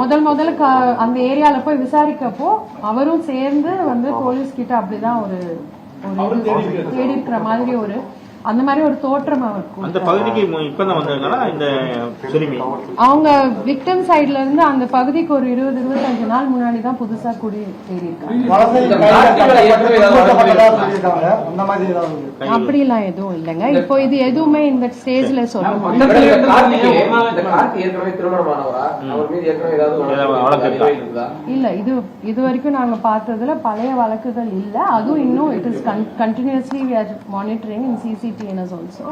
முதல்ல அந்த ஏரியால போய் விசாரிக்கப்போ அவரும் சேர்ந்து வந்து போலீஸ் கிட்ட அப்படிதான் ஒரு தேடி இருக்கிற மாதிரி ஒரு அந்த மாதிரி ஒரு தோற்றம் அவருக்கு. அந்த பகுதிக்கு இப்பதான் வந்தாங்கன்னா இந்த அவங்க விக்டிம் சைட்ல இருந்து அந்த பகுதிக்கு ஒரு 20-25 நாள் முன்னாடி தான் புதுசா குடி தேடி இருக்காங்க. அப்படிலாம் எதுவும் இல்லைங்க. இப்போ இது எதுவுமே இந்த ஸ்டேஜ்ல சொல்ல இல்ல. இது வரைக்கும் நாங்க பார்த்ததுல பழைய வழக்குகள் இல்ல. அதுவும் இன்னும் it is continuously we are monitoring in CCTNS also.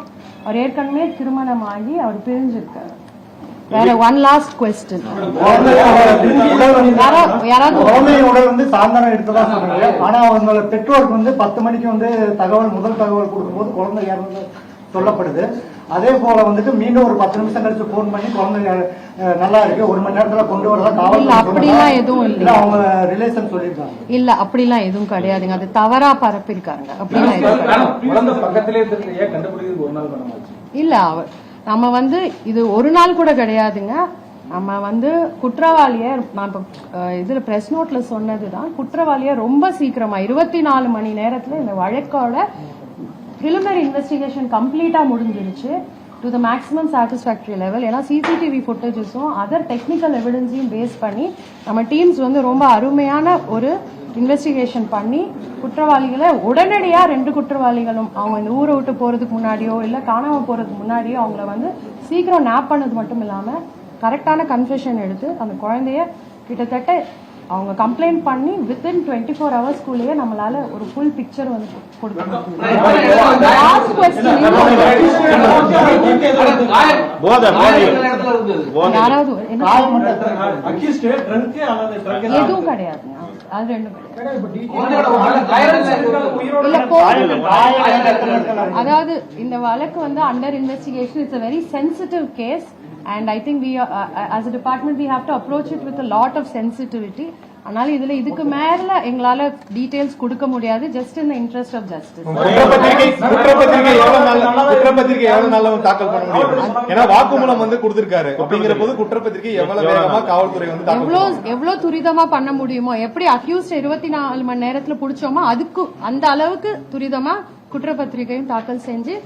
அவர் ஏற்கனவே திருமணம் ஆகி அவர் பிரிஞ்சிருக்காரு. வேற ஒன் லாஸ்ட் கொஸ்டின், வந்து சாயந்தரம் எடுத்ததா சொன்னாங்க. ஆனா அவங்களோட பெற்றோருக்கு வந்து 10 மணிக்கு வந்து முதல் தகவல் கொடுக்கும்போது குழந்தை இறந்து சொல்லப்படுது. அதே போல வந்துட்டு மீண்டும் ஒரு 10 நிமிஷம் கழிச்சு போன் பண்ணி குழந்தை நல்லா இருக்கு 1 மணி நேரத்துல கொண்டு வரலாம் காவல் அப்படிலாம் எதுவும் இல்ல. அவங்க ரிலேஷன் சொல்லிருக்காங்க. இல்ல அப்படிலாம் எதுவும் கிடையாதுங்க. அது தவறா பரப்பிருக்காங்க. அப்படிலாம் பக்கத்திலே கண்டுபிடிக்கிறது ஒரு நாள் இல்ல. நம்ம வந்து இது ஒரு நாள் கூட கிடையாதுங்க. நம்ம வந்து குற்றவாளிய நான் இதுல பிரஸ் நோட்ல சொன்னதுதான், குற்றவாளிய ரொம்ப சீக்கிரமா 24 மணி நேரத்துல இந்த வழக்கோட preliminary investigation கம்ப்ளீட்டா முடிஞ்சிருச்சு to the maximum satisfactory level. ஏன்னா சிசிடிவி ஃபுட்டேஜஸும் அதர் டெக்னிக்கல் எவிடன்ஸையும் பேஸ் பண்ணி நம்ம டீம்ஸ் வந்து ரொம்ப அருமையான ஒரு இன்வெஸ்டிகேஷன் பண்ணி குற்றவாளிகளை உடனடியா 2 குற்றவாளிகளும் அவங்க இந்த ஊரை விட்டு போறதுக்கு முன்னாடியோ இல்ல காணாம போறதுக்கு முன்னாடியோ அவங்கள வந்து சீக்கிரம் நேப் பண்ணது மட்டும் இல்லாம கரெக்டான கன்ஃபெஷன் எடுத்து அந்த குழந்தைய கிட்டத்தட்ட அவங்க கம்ப்ளைண்ட் பண்ணி வித்தின் 24 ஹவர்ஸ்க்குள்ளேயே நம்மளால ஒரு ஃபுல் பிக்சர் வந்து கொடுக்க முடியும். யாராவது எதுவும் கிடையாது. அது ரெண்டும் அதாவது இந்த வழக்கு வந்து under investigation. It's a very sensitive case and I think we as a department we have to approach it with a lot of sensitivity. அதனால இதுக்கு மேல எங்களால டீடைல்ஸ் கொடுக்க முடியாது. Just in the interest of justice. குற்றப்பத்திரிகை எவ்வளவு நாள்ல தாக்கல் பண்ண முடியும்? ஏன்னா வாக்குமூலம் வந்து கொடுத்திருக்காரு. அப்படிங்கிற போது குற்றப்பத்திரிகை எவ்வளவு வேகமா காவல்துறை வந்து எவ்வளவு துரிதமா பண்ண முடியுமோ, எப்படி அக்யூஸ்ட் 24 மணி நேரத்துல புடிச்சோமோ அதுக்கு அந்த அளவுக்கு துரிதமா குற்றப்பத்திரிகையும் தாக்கல் செஞ்சு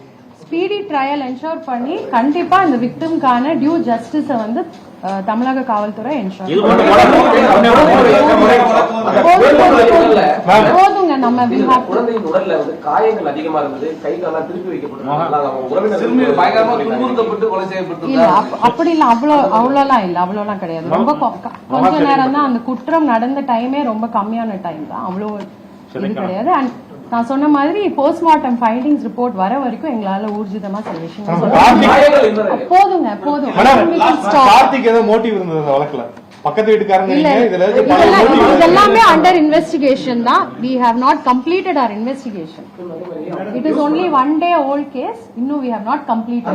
ஸ்பீடி ட்ரையல் என்ஷோர் பண்ணி கண்டிப்பா இந்த விக்டிம்கான டியூ ஜஸ்டிஸ வந்து தமிழக காவல்துறை என்ஷோர் போதுங்க. நம்ம காயங்கள் அதிகமா இருந்தது, கை காலம் திருப்பி இல்ல அப்படி இல்ல. அவ்வளோலாம் கிடையாது. ரொம்ப கொஞ்ச நேரம் தான். அந்த குற்றம் நடந்த டைமே ரொம்ப கம்மியான டைம் தான். அவ்வளோ இது கிடையாது. அண்ட் நான் சொன்ன மாதிரி போஸ்ட்மார்ட்டம் ஃபைண்டிங்ஸ் ரிப்போர்ட் வர வரைக்கும் எங்களால ஊர்ஜிதமா சொல்யூஷன் போதுங்க. பக்கத்து வீட்டுக்காரங்க இதெல்லாமே அண்டர் இன்வெஸ்டிகேஷன் தான். we have not completed our investigation. it is only 1 day old case. இன்னும் we have not completed.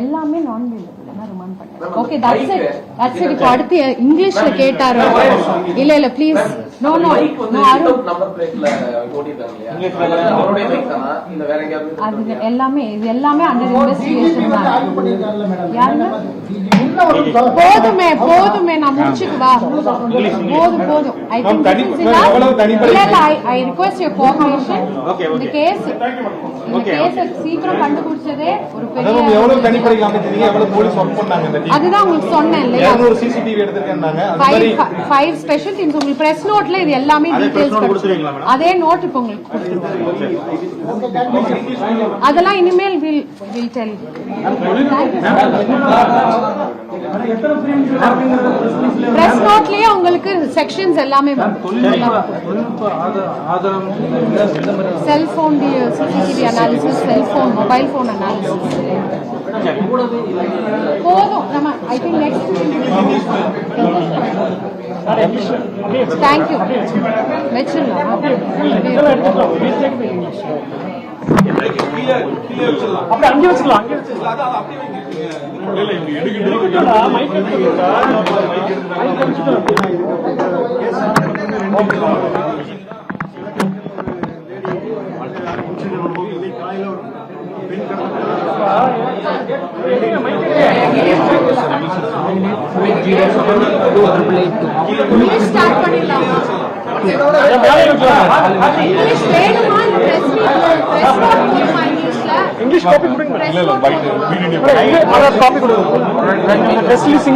எல்லாமே நான் வேலபிள் ரிமாண்ட் பண்ணேன். Okay that's it. இப்போ அடுத்து இங்கிலீஷ்ல கேட்டாரு. இல்ல ப்ளீஸ் நோ நம்பர் பிளேட்ல ஓடிட்டாங்க. அவரோட பைக் தானா இல்ல வேற எங்கயாவது? அது எல்லாமே அண்டர் இன்வெஸ்டிகேஷன் தான். யாருங்க? போதுமே நான் முடிச்சுக்குவா. போதும். I think I request your cooperation. இந்த கேஸ் சீக்கிரம் கண்டுபிடிச்சதே ஒரு பெரிய எவ்வளவு தனிப்படை காமிச்சீங்க, எவ்வளவு போலீஸ் வர்க் பண்ணாங்க இந்த டீம்? அதுதான் உங்களுக்கு சொன்னேன் இல்லையா, 200 சிசிடிவி எடுத்துட்டாங்க. அது மாதிரி 5 ஸ்பெஷல் டீம்ஸ் உங்களுக்கு பிரஸ் நோட்ல இது எல்லாமே டீடைல்ஸ் கொடுத்துருவீங்களா மேடம்? அதே நோட் இப்போ உங்களுக்கு கொடுத்துருவோம். அதெல்லாம் இனிமேல் வில் டெல். பிரஸ் நோட்லயே உங்களுக்கு செக்ஷன்ஸ் எல்லாமே cellphone CCTV analysis, cellphone mobile phone analysis போதும். நம்ம ஐ திங்க் நெக்ஸ்ட் தேங்க்யூ வச்சிடலாம். அப்படி அங்கே வச்சுக்கலாம். இங்கிலீஷ் ஸ்டார்ட் பண்ணிடலாமா? இங்கிலீஷ் வேணுமா? இந்த பிரஸ் நோட் போடுமா இங்கிலீஷ்ல? இங்கிலீஷ் காப்பி கொடுங்க. பிரஸ் நோட் காப்பி கொடுங்க. இங்கிலீஷ்